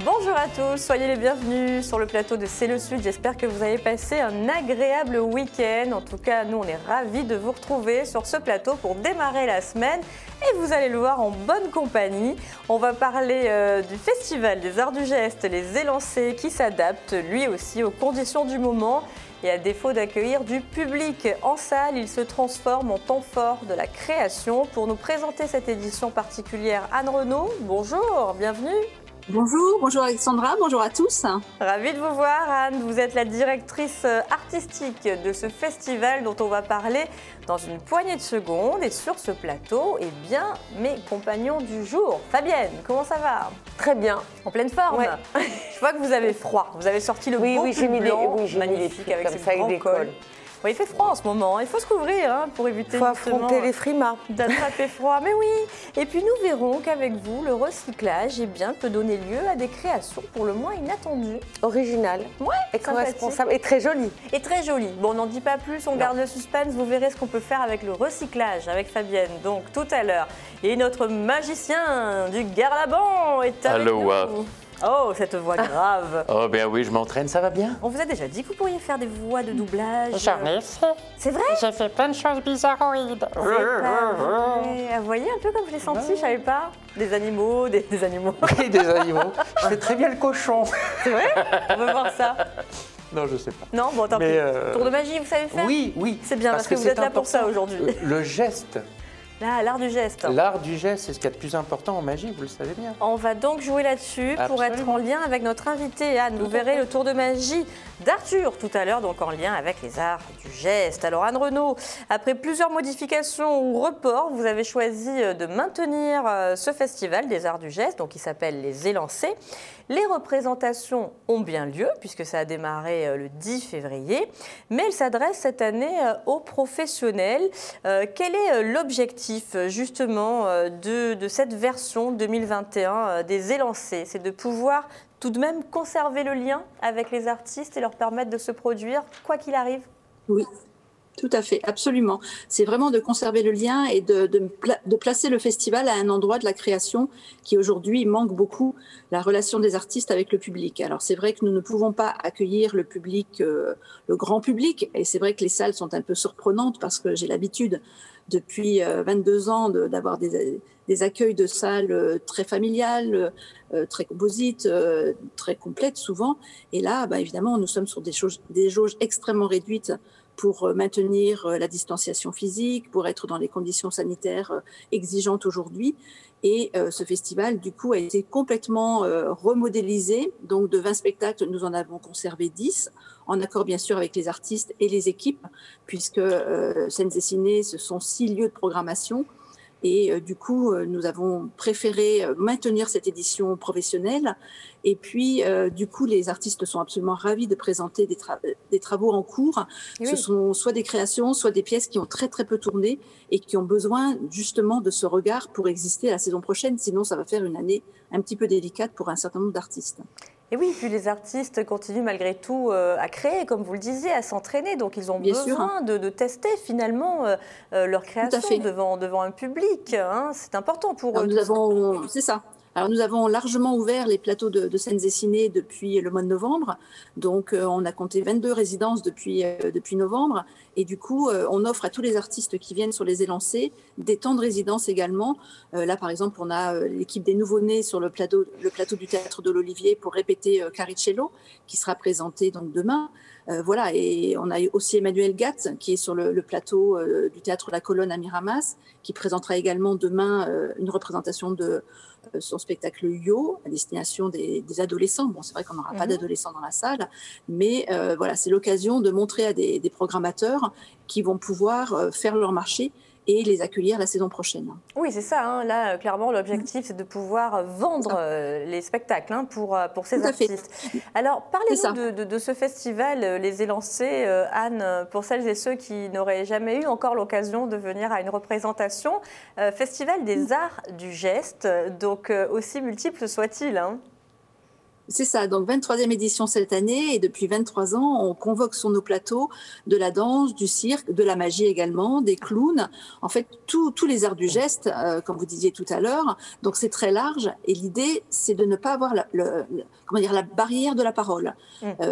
Bonjour à tous, soyez les bienvenus sur le plateau de C'est le Sud. J'espère que vous avez passé un agréable week-end. En tout cas, nous, on est ravis de vous retrouver sur ce plateau pour démarrer la semaine. Et vous allez le voir en bonne compagnie. On va parler du Festival des Arts du Geste, les élancés qui s'adaptent lui aussi aux conditions du moment. Et à défaut d'accueillir du public en salle, il se transforme en temps fort de la création. Pour nous présenter cette édition particulière, Anne Renaud, bonjour, bienvenue. Bonjour Alexandra, bonjour à tous. Ravie de vous voir Anne, vous êtes la directrice artistique de ce festival dont on va parler dans une poignée de secondes. Et sur ce plateau, eh bien, mes compagnons du jour. Fabienne, comment ça va? Très bien. En pleine forme, ouais. Je vois que vous avez froid, vous avez sorti le beau pull blanc, magnifique avec ce grand col. Bon, il fait froid en ce moment, il faut se couvrir pour éviter affronter les frimas d'attraper froid. Mais oui, et puis nous verrons qu'avec vous, le recyclage peut donner lieu à des créations pour le moins inattendues. Originales, éco-responsables et très jolies. Et très jolies. Bon, on n'en dit pas plus, on garde le suspense, vous verrez ce qu'on peut faire avec le recyclage, avec Fabienne, donc tout à l'heure. Et notre magicien du Garlaban est avec nous. Oh, cette voix grave. Oh, ben oui, je m'entraîne, ça va bien. On vous a déjà dit que vous pourriez faire des voix de doublage. J'en ai fait. C'est vrai? J'ai fait plein de choses bizarroïdes. Vous voyez un peu comme je l'ai senti, je savais pas. Des animaux, des animaux. Oui, des animaux. Je fais très bien le cochon. C'est vrai? On veut voir ça. Non, je sais pas. Non, bon, tant pis. Tour de magie, vous savez faire? Oui. C'est bien, parce que vous êtes là pour ça aujourd'hui. Le geste. Là, l'art du geste. L'art du geste, c'est ce qu'il y a de plus important en magie, vous le savez bien. On va donc jouer là-dessus pour être en lien avec notre invité Anne. Vous verrez le tour de magie d'Arthur tout à l'heure, donc en lien avec les arts du geste. Alors Anne Renaud, après plusieurs modifications ou reports, vous avez choisi de maintenir ce festival des arts du geste, donc qui s'appelle les Élancés. Les représentations ont bien lieu, puisque ça a démarré le 10 février, mais elles s'adressent cette année aux professionnels. Quel est l'objectif justement de cette version 2021 des Élancés? C'est de pouvoir tout de même conserver le lien avec les artistes et leur permettre de se produire, quoi qu'il arrive? Oui. Tout à fait, absolument. C'est vraiment de conserver le lien et de placer le festival à un endroit de la création qui aujourd'hui manque beaucoup, la relation des artistes avec le public. Alors c'est vrai que nous ne pouvons pas accueillir le public, le grand public, et c'est vrai que les salles sont un peu surprenantes parce que j'ai l'habitude depuis 22 ans d'avoir des accueils de salles très familiales, très composites, très complètes souvent. Et là, évidemment, nous sommes sur des jauges extrêmement réduites pour maintenir la distanciation physique, pour être dans les conditions sanitaires exigeantes aujourd'hui. Et ce festival, du coup, a été complètement remodélisé. Donc, de 20 spectacles, nous en avons conservé 10, en accord bien sûr avec les artistes et les équipes, puisque Scènes et Ciné, ce sont 6 lieux de programmation. Et du coup, nous avons préféré maintenir cette édition professionnelle. Et puis, du coup, les artistes sont absolument ravis de présenter des travaux en cours. Oui. Ce sont soit des créations, soit des pièces qui ont très, très peu tourné et qui ont besoin justement de ce regard pour exister la saison prochaine. Sinon, ça va faire une année un petit peu délicate pour un certain nombre d'artistes. Et oui, puis les artistes continuent malgré tout à créer, comme vous le disiez, à s'entraîner. Donc, ils ont besoin de tester finalement leur création devant un public. Hein. C'est important pour eux. C'est ça. Alors, nous avons largement ouvert les plateaux de Scènes et Ciné depuis le mois de novembre. Donc, on a compté 22 résidences depuis novembre. Et du coup, on offre à tous les artistes qui viennent sur les élancés des temps de résidence également. Là, par exemple, on a l'équipe des nouveau-nés sur le plateau du Théâtre de l'Olivier pour répéter Caricello, qui sera présenté donc demain. Voilà, et on a aussi Emmanuel Gatt, qui est sur le plateau du Théâtre La Colonne à Miramas, qui présentera également demain une représentation de son spectacle Yo, à destination des adolescents. Bon, c'est vrai qu'on n'aura pas d'adolescents dans la salle, mais voilà, c'est l'occasion de montrer à des programmateurs qui vont pouvoir faire leur marché et les accueillir la saison prochaine. Oui, c'est ça. Hein. Là, clairement, l'objectif, c'est de pouvoir vendre les spectacles pour ces artistes. Alors, parlez-nous de ce festival, Les Élancés, Anne, pour celles et ceux qui n'auraient jamais eu encore l'occasion de venir à une représentation. Festival des arts du geste, donc aussi multiple soit-il. Hein. C'est ça, donc 23e édition cette année et depuis 23 ans, on convoque sur nos plateaux de la danse, du cirque, de la magie également, des clowns, en fait tous les arts du geste, comme vous disiez tout à l'heure, donc c'est très large et l'idée c'est de ne pas avoir la barrière de la parole.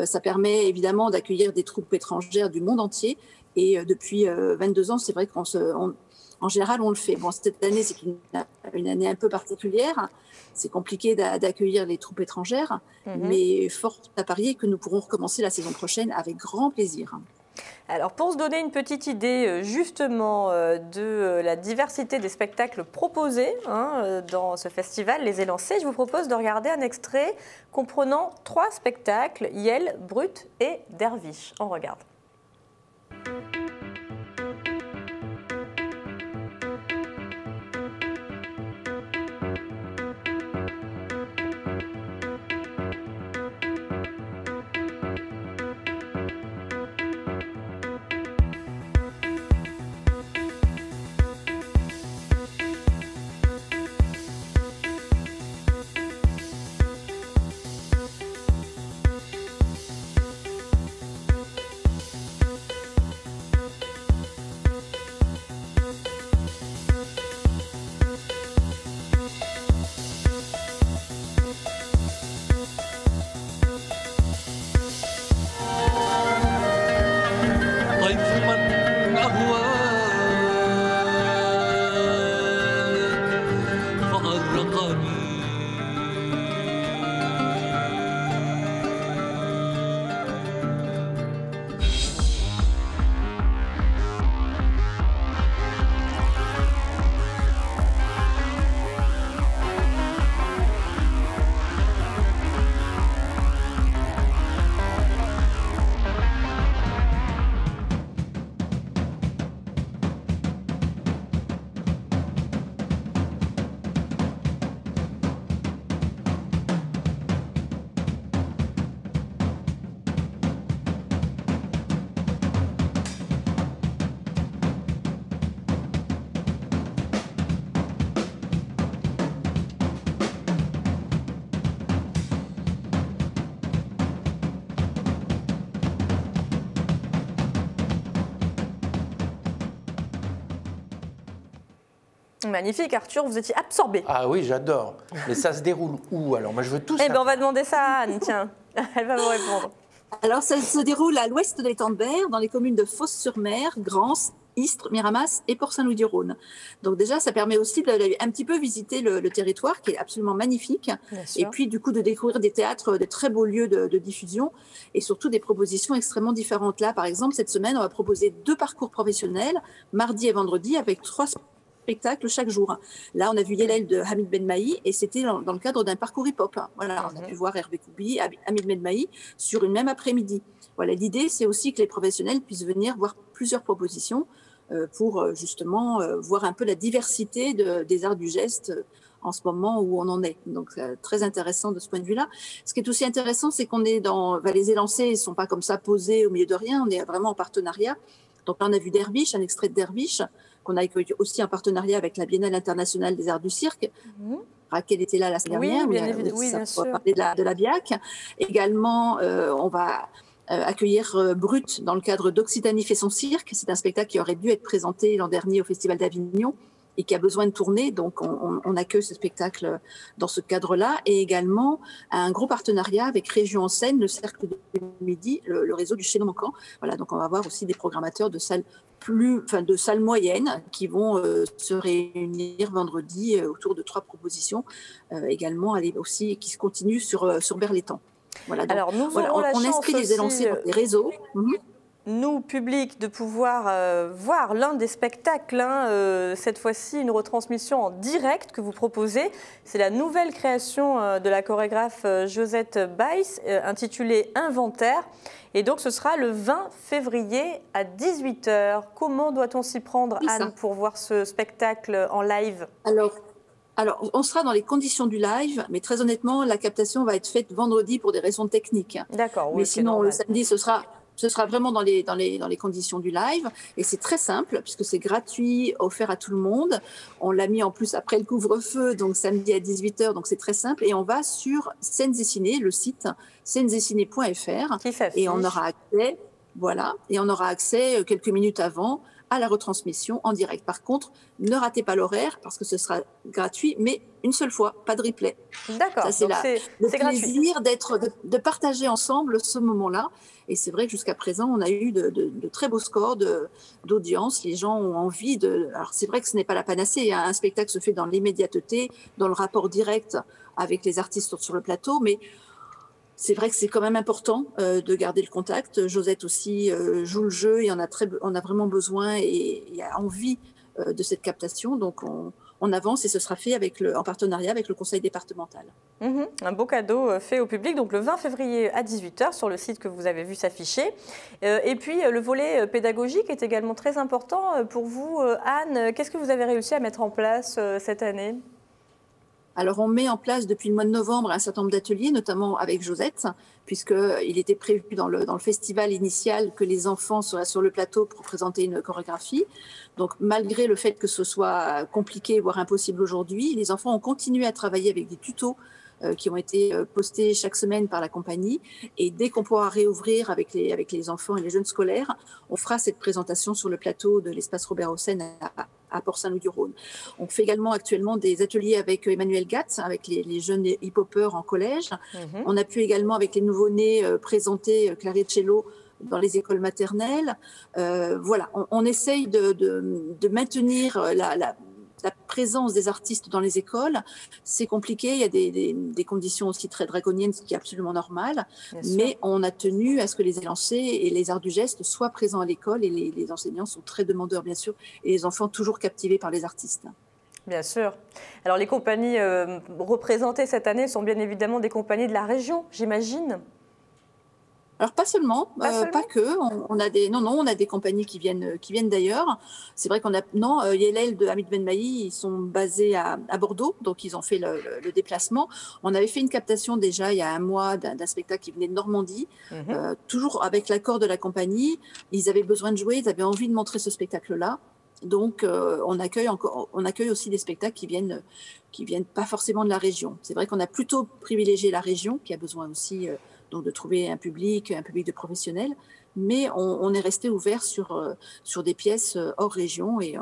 Ça permet évidemment d'accueillir des troupes étrangères du monde entier et depuis 22 ans, c'est vrai en général, on le fait. Bon, cette année, c'est une année un peu particulière. C'est compliqué d'accueillir les troupes étrangères, mais fort à parier que nous pourrons recommencer la saison prochaine avec grand plaisir. Alors, pour se donner une petite idée justement de la diversité des spectacles proposés dans ce festival Les Élancés, je vous propose de regarder un extrait comprenant 3 spectacles, Yel, Brut et Derviche. On regarde. Magnifique, Arthur, vous étiez absorbé. Ah oui, j'adore. Mais ça se déroule où alors? Moi, je veux tout ça. Eh bien, on va demander ça à Anne, tiens. Elle va vous répondre. Alors, ça se déroule à l'ouest de l'Étang-de-Berre, dans les communes de Fos-sur-Mer, Grance, Istres, Miramas et Port-Saint-Louis-du-Rhône. Donc déjà, ça permet aussi d'aller un petit peu visiter le territoire qui est absolument magnifique. Et puis du coup de découvrir des théâtres, de très beaux lieux de diffusion et surtout des propositions extrêmement différentes. Là, par exemple, cette semaine, on va proposer 2 parcours professionnels, mardi et vendredi, avec 3 spectacles chaque jour. Là, on a vu Yelel de Hamid Benmaï et c'était dans le cadre d'un parcours hip-hop. Voilà, on a pu voir Hervé Koubi, Hamid Benmaï sur une même après-midi. Voilà, l'idée, c'est aussi que les professionnels puissent venir voir plusieurs propositions pour justement voir un peu la diversité des arts du geste en ce moment où on en est. Donc, très intéressant de ce point de vue-là. Ce qui est aussi intéressant, c'est qu'on est dans... les élancés ne sont pas comme ça posés au milieu de rien, on est vraiment en partenariat. Donc là, on a vu Derviche, un extrait de Derviche, qu'on a aussi en partenariat avec la Biennale internationale des arts du cirque. Raquel était là la semaine dernière, oui, bien sûr. On va parler de la BIAC. Également, on va accueillir Brut dans le cadre d'Occitanie fait son cirque. C'est un spectacle qui aurait dû être présenté l'an dernier au Festival d'Avignon et qui a besoin de tourner. Donc, on accueille ce spectacle dans ce cadre-là. Et également, un gros partenariat avec Région en Seine, le Cercle de Midi, le réseau du Chaînon Manquant. Voilà, donc on va avoir aussi des programmateurs de salles de salles moyennes qui vont se réunir vendredi autour de 3 propositions. Également, aussi qui se continuent sur Berlétan. Voilà, donc, alors, nous on inscrit les élancés dans des réseaux. Nous, public, de pouvoir voir l'un des spectacles, cette fois-ci une retransmission en direct que vous proposez. C'est la nouvelle création de la chorégraphe Josette Baïs, intitulée Inventaire. Et donc, ce sera le 20 février à 18h. Comment doit-on s'y prendre, Anne, pour voir ce spectacle en live ? Alors, on sera dans les conditions du live, mais très honnêtement, la captation va être faite vendredi pour des raisons techniques. D'accord, oui. Mais sinon, le samedi, ce sera Ce sera vraiment dans les conditions du live. Et c'est très simple, puisque c'est gratuit, offert à tout le monde. On l'a mis en plus après le couvre-feu, donc samedi à 18h, donc c'est très simple. Et on va sur Scènes et Ciné, le site scenesetciné.fr. Et on aura accès, voilà, et on aura accès quelques minutes avant à la retransmission en direct. Par contre, ne ratez pas l'horaire, parce que ce sera gratuit, mais une seule fois, pas de replay. D'accord. Ça, c'est le plaisir de partager ensemble ce moment-là. Et c'est vrai que jusqu'à présent, on a eu de très beaux scores d'audience. Les gens ont envie de... Alors, c'est vrai que ce n'est pas la panacée. Un spectacle se fait dans l'immédiateté, dans le rapport direct avec les artistes sur le plateau, mais c'est vrai que c'est quand même important de garder le contact. Josette aussi joue le jeu et on a vraiment besoin et a envie de cette captation. Donc, on avance et ce sera fait en partenariat avec le conseil départemental. Un beau cadeau fait au public, donc le 20 février à 18h sur le site que vous avez vu s'afficher. Et puis le volet pédagogique est également très important pour vous, Anne. Qu'est-ce que vous avez réussi à mettre en place cette année ? Alors, on met en place depuis le mois de novembre un certain nombre d'ateliers, notamment avec Josette, puisqu'il était prévu dans le festival initial que les enfants seraient sur le plateau pour présenter une chorégraphie. Donc, malgré le fait que ce soit compliqué, voire impossible aujourd'hui, les enfants ont continué à travailler avec des tutos qui ont été postés chaque semaine par la compagnie. Et dès qu'on pourra réouvrir avec les enfants et les jeunes scolaires, on fera cette présentation sur le plateau de l'espace Robert Hossein à Port-Saint-Loup-du-Rhône. On fait également actuellement des ateliers avec Emmanuel Gatz, avec les jeunes hip-hoppers en collège. On a pu également, avec les nouveau-nés, présenter Claricello dans les écoles maternelles. Voilà, on essaye de maintenir la présence des artistes dans les écoles. C'est compliqué, il y a des conditions aussi très draconiennes, ce qui est absolument normal, mais on a tenu à ce que les élancés et les arts du geste soient présents à l'école et les enseignants sont très demandeurs, bien sûr, et les enfants toujours captivés par les artistes. Bien sûr. Alors les compagnies représentées cette année sont bien évidemment des compagnies de la région, j'imagine. Alors pas seulement, pas que. On a des compagnies qui viennent d'ailleurs. C'est vrai qu'on a Yelel de Hamid Ben Mahi, ils sont basés à Bordeaux, donc ils ont fait le déplacement. On avait fait une captation déjà il y a un mois d'un spectacle qui venait de Normandie, toujours avec l'accord de la compagnie. Ils avaient besoin de jouer, ils avaient envie de montrer ce spectacle-là. Donc on accueille aussi des spectacles qui viennent pas forcément de la région. C'est vrai qu'on a plutôt privilégié la région, qui a besoin aussi donc de trouver un public de professionnels, mais on est resté ouvert sur des pièces hors région. Et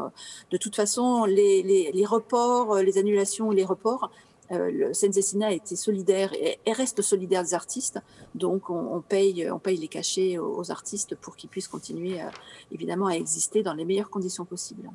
de toute façon, les reports, les annulations, les reports, le Scènes a été solidaire et reste solidaire des artistes. Donc, on paye les cachets aux artistes pour qu'ils puissent continuer, évidemment, à exister dans les meilleures conditions possibles.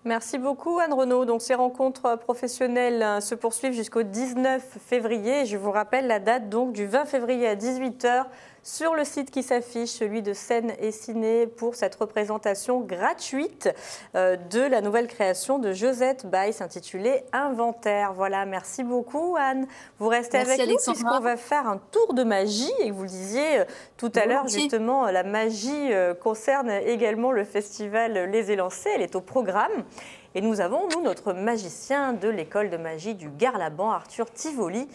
Merci beaucoup Anne Renaud. Donc ces rencontres professionnelles se poursuivent jusqu'au 19 février. Je vous rappelle la date donc du 20 février à 18h sur le site qui s'affiche, celui de Scènes et Ciné, pour cette représentation gratuite de la nouvelle création de Josette Baïs intitulée Inventaire. Voilà, merci beaucoup Anne. Vous restez avec nous puisqu'on va faire un tour de magie et vous le disiez tout à l'heure justement, la magie concerne également le festival Les Élancés, elle est au programme. Et nous avons, notre magicien de l'école de magie du Garlaban, Arthur Tivoli.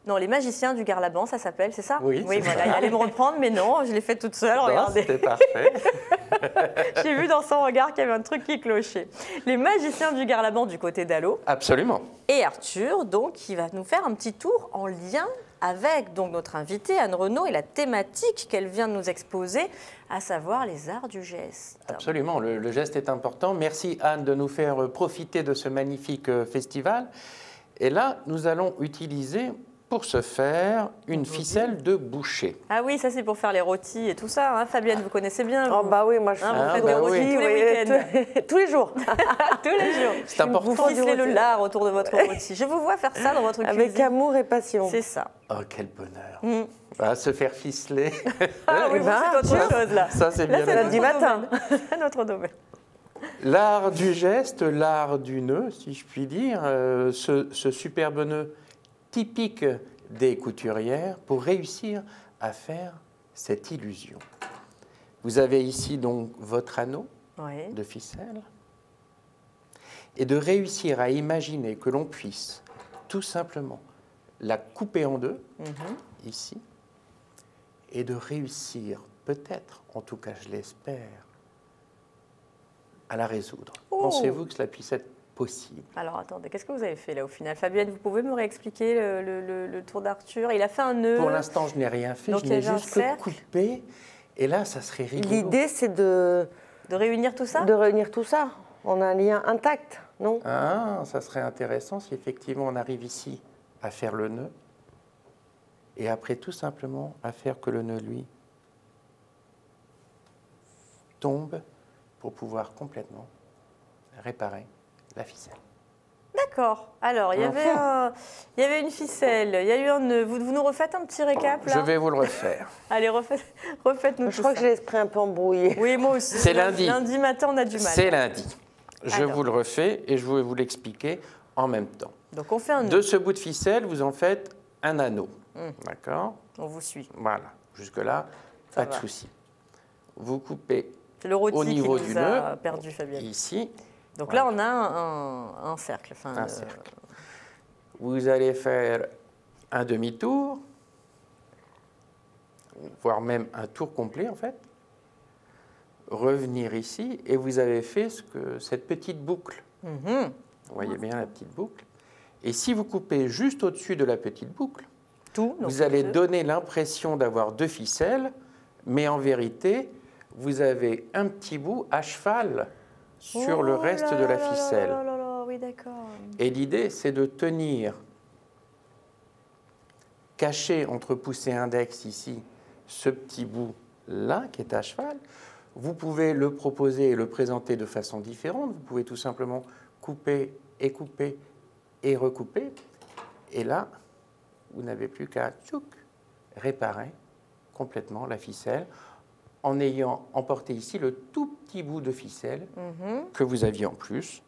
Non, les magiciens du Garlaban, ça s'appelle, c'est ça? Oui, voilà, il allait me reprendre, mais non, je l'ai fait toute seule, regardez. C'était parfait. J'ai vu dans son regard qu'il y avait un truc qui clochait. Les magiciens du Garlaban du côté d'Allo. Absolument. Et Arthur, donc, qui va nous faire un petit tour en lien avec donc, notre invitée Anne Renaud et la thématique qu'elle vient de nous exposer, à savoir les arts du geste. Absolument, le geste est important. Merci Anne de nous faire profiter de ce magnifique festival. Et là, nous allons utiliser pour ce faire une ficelle de boucher. Ah oui, ça c'est pour faire les rôtis et tout ça. Hein. Fabienne, vous connaissez bien. Oh bah oui, moi je vous faites des rôtis tous les week-ends. Tous les jours. Tous les jours. C'est important. Vous ficelez le lard autour de votre rôti. Je vous vois faire ça dans votre cuisine. Avec amour et passion. C'est ça. Oh, quel bonheur. Se faire ficeler. Ah oui, c'est autre chose là. Ça c'est bien. Là, c'est du matin. C'est notre domaine. L'art du geste, l'art du nœud, si je puis dire, ce superbe nœud typique des couturières pour réussir à faire cette illusion. Vous avez ici donc votre anneau de ficelle et de réussir à imaginer que l'on puisse tout simplement la couper en deux, ici, et de réussir peut-être, en tout cas je l'espère, à la résoudre. Oh. Pensez-vous que cela puisse être possible? Alors attendez, qu'est-ce que vous avez fait là au final? Fabienne, vous pouvez me réexpliquer le tour d'Arthur? Il a fait un nœud. Pour l'instant, je n'ai rien fait, Donc, je il y n'ai avait un juste cercle. coupé. Et là, ça serait rigolo. L'idée, c'est de réunir tout ça? réunir tout ça. On a un lien intact, non? Ah, ça serait intéressant si effectivement on arrive ici à faire le nœud. Et après, tout simplement, à faire que le nœud, lui, tombe pour pouvoir complètement réparer la ficelle. D'accord. Alors, il y avait une ficelle, il y a eu un nœud. Vous nous refaites un petit récap là? Je vais vous le refaire. Allez, refaites-nous Je tout crois ça. que j'ai l'esprit un peu embrouillé. Oui, moi aussi. C'est lundi. Lundi matin, on a du mal. C'est lundi. Je Alors. vous le refais et je vais vous l'expliquer en même temps. Donc, on fait un nœud. De ce bout de ficelle, vous en faites un anneau. D'accord? On vous suit. Voilà. Jusque-là, Ça pas de va. souci. Vous coupez C'est le rôti au qui niveau nous du a nœud, perdu, Fabienne. ici, Donc voilà. là, on a un cercle. Enfin, un cercle. Vous allez faire un demi-tour, voire même un tour complet en fait. Revenir ici et vous avez fait cette petite boucle. Mhm. Vous voyez bien la petite boucle. Et si vous coupez juste au-dessus de la petite boucle, Tout. donc vous allez deux. donner l'impression d'avoir deux ficelles, mais en vérité, vous avez un petit bout à cheval sur le Oh reste là de la là là ficelle. là là là, oui, d'accord. Et l'idée, c'est de tenir, caché entre pouce et index ici, ce petit bout-là qui est à cheval. Vous pouvez le proposer et le présenter de façon différente. Vous pouvez tout simplement couper et recouper. Et là, vous n'avez plus qu'à réparer complètement la ficelle en ayant emporté ici le tout petit bout de ficelle que vous aviez en plus,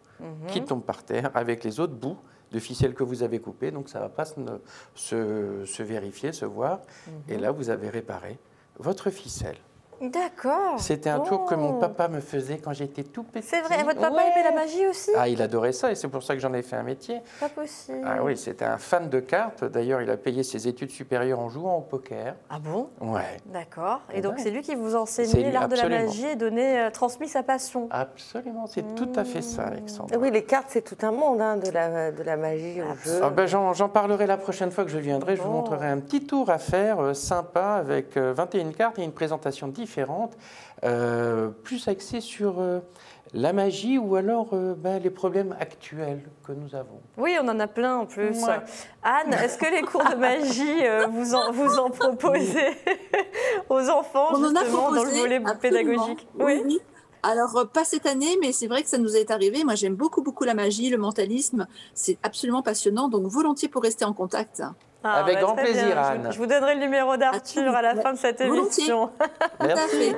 qui tombe par terre avec les autres bouts de ficelle que vous avez coupés. Donc ça ne va pas se vérifier, se voir. Et là, vous avez réparé votre ficelle. D'accord. C'était un tour que mon Oh. papa me faisait quand j'étais tout petit. C'est vrai, votre papa Ouais. aimait la magie aussi? Ah, il adorait ça et c'est pour ça que j'en ai fait un métier. Pas possible. Ah oui, c'était un fan de cartes. D'ailleurs, il a payé ses études supérieures en jouant au poker. Ah bon? Ouais, D'accord. Et Eh donc ben, c'est lui qui vous c'est enseignait lui, l'art de la absolument. magie et transmis sa passion. absolument. C'est tout à fait ça, Alexandre. Oui, les cartes, c'est tout un monde hein, de la magie au jeu. Ah ben, j'en parlerai la prochaine fois que je viendrai. Je vous Bon. montrerai un petit tour à faire sympa avec 21 cartes et une présentation différente, plus axée sur la magie ou alors les problèmes actuels que nous avons. Oui, on en a plein en plus. Ouais. Anne, est-ce que les cours de magie, vous en proposez aux enfants, On en a justement, dans le proposé, volet absolument. pédagogique? Oui. Alors, pas cette année, mais c'est vrai que ça nous est arrivé. Moi, j'aime beaucoup, beaucoup la magie, le mentalisme. C'est absolument passionnant. Donc, volontiers pour rester en contact. Avec grand très plaisir, bien. Anne. Je vous donnerai le numéro d'Arthur à la fin de cette Volontiers. émission. Tout à fait.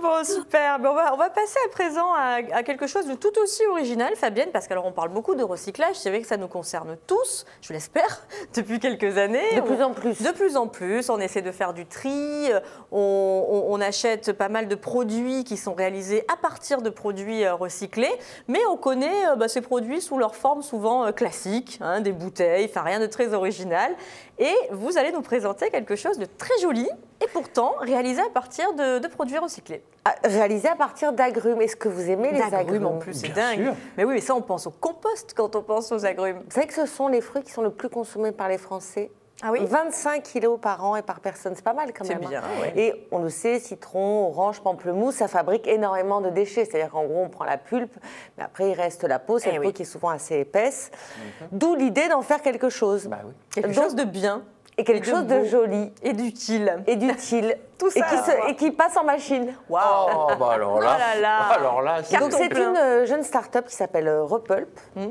Bon, super. Ben, on va passer à présent à quelque chose de tout aussi original, Fabienne, parce qu'alors on parle beaucoup de recyclage. C'est vrai que ça nous concerne tous, je l'espère, depuis quelques années. De plus en plus. De plus en plus. On essaie de faire du tri. On achète pas mal de produits qui sont réalisés à partir de produits recyclés. Mais on connaît ces produits sous leur forme souvent classique, hein, des bouteilles, enfin rien de très original. Et vous allez nous présenter quelque chose de très joli et pourtant réalisé à partir de produits recyclés. Ah, réalisé à partir d'agrumes. Est-ce que vous aimez les agrumes en plus, c'est Bien dingue. sûr. Mais oui, mais ça, on pense au compost quand on pense aux agrumes. Vous savez que ce sont les fruits qui sont le plus consommés par les Français. Ah oui? 25 kilos par an et par personne, c'est pas mal quand C'est même. bien, hein. ouais. Et on le sait, citron, orange, pamplemousse, ça fabrique énormément de déchets. C'est-à-dire qu'en gros, on prend la pulpe, mais après, il reste la peau, cette Eh peau oui. qui est souvent assez épaisse. D'où l'idée d'en faire quelque chose. Bah oui. Quelque chose de bien Et quelque et de chose de beau. joli et d'utile. et d'utile. Tout ça et, à la fois. et qui passe en machine. Waouh! Oh, bah alors là, Oh là là. alors là, c'est Donc c'est plein. une jeune start-up qui s'appelle Repulp,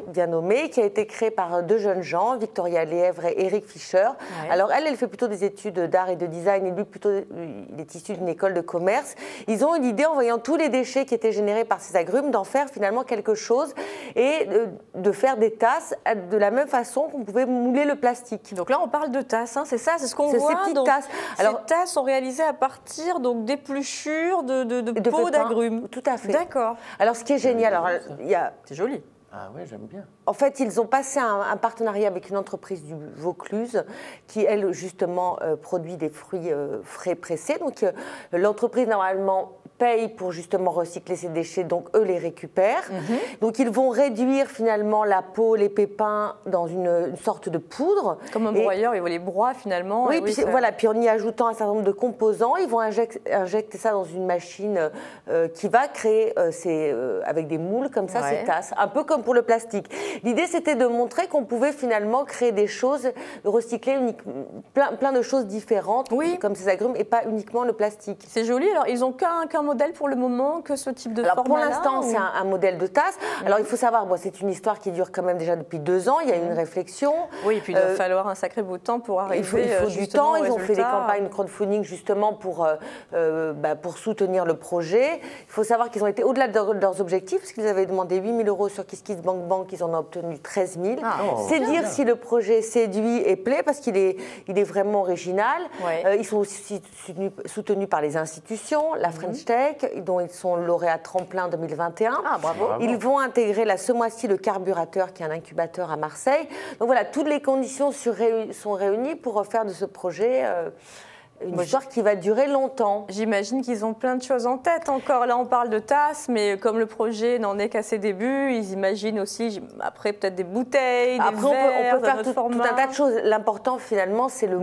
bien nommée, qui a été créée par deux jeunes gens, Victoria Lièvre et Eric Fischer. Ouais. Alors elle fait plutôt des études d'art et de design et lui plutôt, il est issu d'une école de commerce. Ils ont eu l'idée, en voyant tous les déchets qui étaient générés par ces agrumes, d'en faire finalement quelque chose et de faire des tasses de la même façon qu'on pouvait mouler le plastique. Donc là, on parle de tasses, hein, c'est ça, c'est ce qu'on C'est voit. ces petites donc, tasses. Alors- ces tasses sont réalisées à partir d'épluchures de De peaux pépins. d'agrumes. Tout à fait. D'accord. Alors ce qui est génial, alors il y a C'est joli. Ah ouais, j'aime bien. En fait, ils ont passé un partenariat avec une entreprise du Vaucluse qui, elle, justement, produit des fruits frais pressés. Donc, l'entreprise, normalement, paye pour justement recycler ces déchets, donc eux les récupèrent. Donc, ils vont réduire finalement la peau, les pépins dans une sorte de poudre. Comme un broyeur, ils les broient finalement. Oui, puis, voilà, puis en y ajoutant un certain nombre de composants, ils vont injecter ça dans une machine qui va créer, avec des moules comme ça, ces tasses. Un peu comme pour le plastique. L'idée, c'était de montrer qu'on pouvait finalement créer des choses, recycler plein de choses différentes, comme ces agrumes, et pas uniquement le plastique. C'est joli. Alors, ils n'ont qu'un modèle pour le moment, que ce type de format-là? Pour l'instant, c'est un modèle de tasse. Alors, il faut savoir, c'est une histoire qui dure quand même déjà depuis 2 ans. Il y a une réflexion. Oui, et puis il va falloir un sacré bout de temps pour arriver. Il faut du temps. Ils ont fait des campagnes de crowdfunding justement pour soutenir le projet. Il faut savoir qu'ils ont été au-delà de leurs objectifs, parce qu'ils avaient demandé 8 000 € sur KissKissBankBank. Ils en ont obtenu 13 000. C'est dire si le projet séduit et plaît, parce qu'il est vraiment original. Ils sont aussi soutenus par les institutions, la French Tech, dont ils sont lauréats tremplin 2021. Ah, bravo. Ils vont intégrer ce mois-ci le Carburateur, qui est un incubateur à Marseille. Donc voilà, toutes les conditions sont réunies pour faire de ce projet une histoire qui va durer longtemps. J'imagine qu'ils ont plein de choses en tête encore. Là, on parle de tasses, mais comme le projet n'en est qu'à ses débuts, ils imaginent aussi, après, peut-être des bouteilles, des verres, on peut faire tout un tas de choses. L'important, finalement, c'est le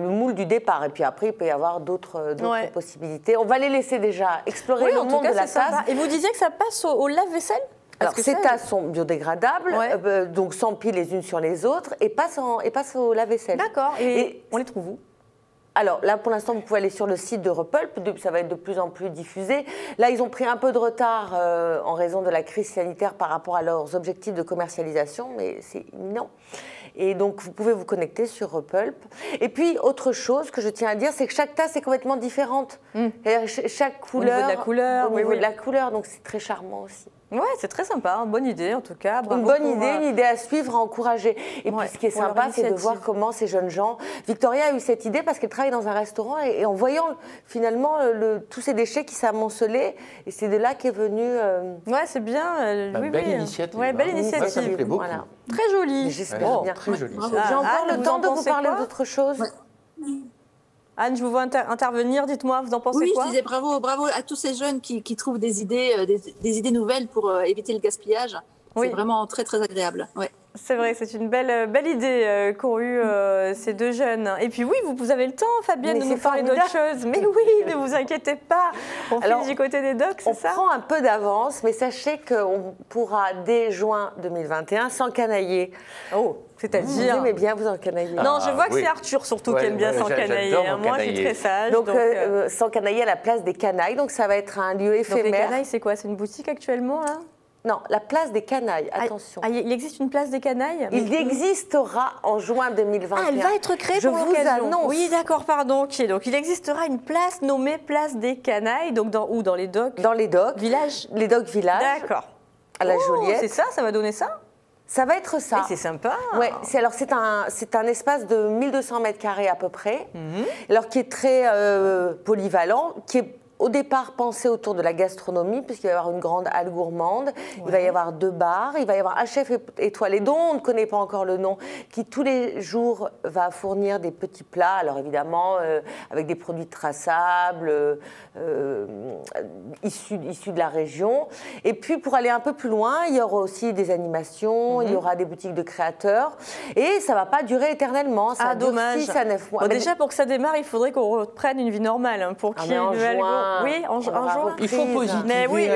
moule du départ. Et puis après, il peut y avoir d'autres possibilités. On va les laisser déjà explorer le monde de la tasse. Et vous disiez que ça passe au lave-vaisselle? Alors, ces tasses sont biodégradables, donc s'empilent les unes sur les autres et passent au lave-vaisselle. D'accord. Et on les trouve où? Alors là, pour l'instant, vous pouvez aller sur le site de Repulp, ça va être de plus en plus diffusé. Là, ils ont pris un peu de retard en raison de la crise sanitaire par rapport à leurs objectifs de commercialisation, mais c'est imminent. Et donc, vous pouvez vous connecter sur Repulp. Et puis, autre chose que je tiens à dire, c'est que chaque tasse est complètement différente. Chaque couleur, au niveau de la couleur, donc c'est très charmant aussi. Ouais, c'est très sympa, bonne idée en tout cas. Bravo une idée à suivre, à encourager. Et puis ce qui est sympa, c'est de voir comment ces jeunes gens... Victoria a eu cette idée parce qu'elle travaille dans un restaurant et en voyant finalement tous ces déchets qui s'amoncelaient, et c'est de là qu'est venue... Ouais, c'est bien. Belle initiative. Ouais, belle initiative. Ça me plaît beaucoup. Voilà. Très jolie. J'espère bien. Très jolie. J'ai encore le temps de vous parler d'autre chose. Anne, je vous vois intervenir. Dites-moi, vous en pensez quoi? Oui, je disais bravo à tous ces jeunes qui trouvent des idées nouvelles pour éviter le gaspillage. C'est vraiment très, très agréable. Ouais. C'est vrai, c'est une belle idée qu'ont eu ces deux jeunes. Et puis oui, vous avez le temps, Fabienne, de nous parler d'autres choses. Mais oui, ne vous inquiétez pas. On file du côté des docs, c'est ça? On prend un peu d'avance, mais sachez qu'on pourra, dès juin 2021, s'encanailler. Oh, c'est-à-dire? Vous aimez bien vous encanailler? Non, je vois que c'est Arthur surtout qui aime bien s'encanailler. Moi, je suis très sage. Donc, s'encanailler à la place des Canailles. Donc, ça va être un lieu éphémère. Donc, les Canailles, c'est quoi? C'est une boutique actuellement, là? Non, la place des Canailles, attention. Il existe une place des Canailles? Il existera en juin 2021. Ah, elle va être créée pour l'occasion. Je vous annonce. Oui, d'accord, pardon. Ok, donc il existera une place nommée place des Canailles, donc dans les docks? Dans les docks. Village? Les docks Village. D'accord. À la Joliette. C'est ça va donner ça? Ça va être ça. C'est sympa. Ouais, c'est un espace de 1200 mètres carrés à peu près, alors qui est très polyvalent, qui est au départ pensé autour de la gastronomie, puisqu'il va y avoir une grande halle gourmande, il va y avoir 2 bars, il va y avoir un chef étoilé dont on ne connaît pas encore le nom, qui tous les jours va fournir des petits plats, alors évidemment avec des produits traçables, issus de la région. Et puis pour aller un peu plus loin, il y aura aussi des animations, il y aura des boutiques de créateurs, et ça ne va pas durer éternellement, ça dure 6 à 9 mois. Bon, déjà pour que ça démarre, il faudrait qu'on reprenne une vie normale, pour qu'il y ait une nouvelle... Oui, en juin. Il faut positiver. Mais oui,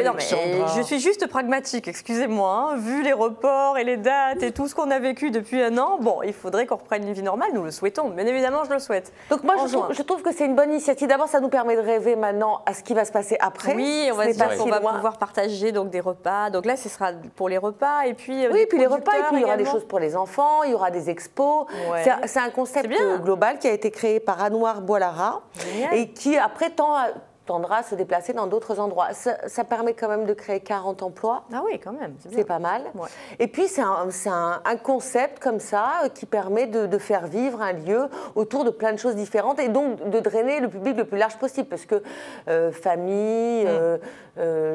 je suis juste pragmatique, excusez-moi. Vu les reports et les dates et tout ce qu'on a vécu depuis 1 an, bon, il faudrait qu'on reprenne une vie normale. Nous le souhaitons, bien évidemment, je le souhaite. Donc moi, je trouve que c'est une bonne initiative. D'abord, ça nous permet de rêver maintenant à ce qui va se passer après. Oui, on va se dire qu'on va pouvoir partager donc des repas. Donc là, ce sera pour les repas et puis les repas et puis il y aura des choses pour les enfants, il y aura des expos. Ouais. C'est un concept global qui a été créé par Anouar Boilara et qui après tend tendra à se déplacer dans d'autres endroits. Ça permet quand même de créer 40 emplois. Ah oui, quand même. C'est pas mal. Ouais. Et puis, c'est un concept comme ça qui permet de faire vivre un lieu autour de plein de choses différentes et donc de drainer le public le plus large possible parce que famille,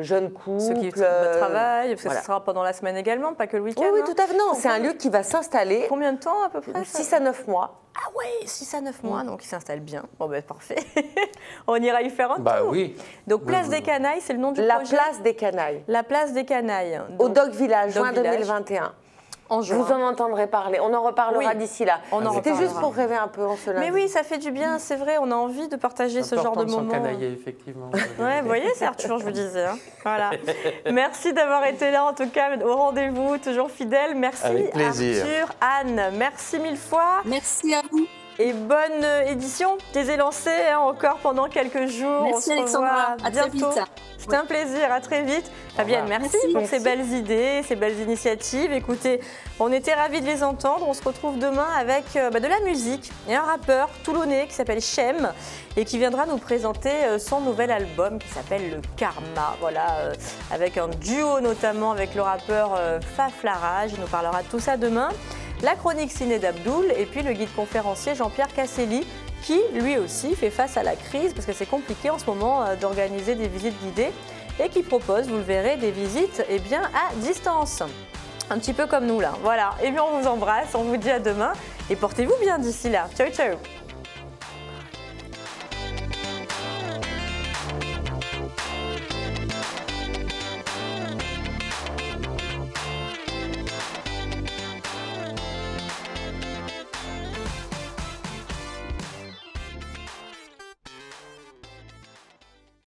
jeunes couples... Ceux qui travaillent, parce que voilà. ce sera pendant la semaine également, pas que le week-end. Oui, hein. tout à fait. Non, c'est un lieu qui va s'installer. Combien de temps à peu près 6 à 9 mois. Ah ouais, 6 à 9 mois, donc il s'installe bien. Bon ben parfait. On ira y faire un tour. Bah oui. Donc Place des Canailles, c'est le nom du La projet. place des Canailles. La Place des Canailles. Au Donc, Dog Village, Dog juin Village. 2021. En juin. Vous en entendrez parler. On en reparlera Oui. d'ici là. On en C'était reparlera. juste pour rêver un peu en ce lundi. Mais oui, ça fait du bien, c'est vrai, on a envie de partager ce genre de Important moments. s'encanailler, effectivement. Ouais, vous voyez, c'est Arthur, je vous disais. hein. Voilà. Merci d'avoir été là, en tout cas, au rendez-vous, toujours fidèle. Merci Avec plaisir. Arthur, Anne, merci mille fois. Merci à vous. Et bonne édition des élancés encore pendant quelques jours. Merci On se Alexandra. revoit À très bientôt. vite. C'était un plaisir, à très vite. Fabienne, revoir. merci Merci. pour ces belles idées, ces belles initiatives. Écoutez, on était ravis de les entendre. On se retrouve demain avec de la musique et un rappeur toulonnais qui s'appelle Chem et qui viendra nous présenter son nouvel album qui s'appelle Le Karma. Voilà, avec un duo notamment avec le rappeur Faf Larage. Il nous parlera de tout ça demain. La chronique ciné d'Abdoul et puis le guide conférencier Jean-Pierre Casselli qui, lui aussi, fait face à la crise parce que c'est compliqué en ce moment d'organiser des visites guidées et qui propose, vous le verrez, des visites à distance. Un petit peu comme nous là. Voilà. Et bien on vous embrasse, on vous dit à demain et portez-vous bien d'ici là. Ciao, ciao.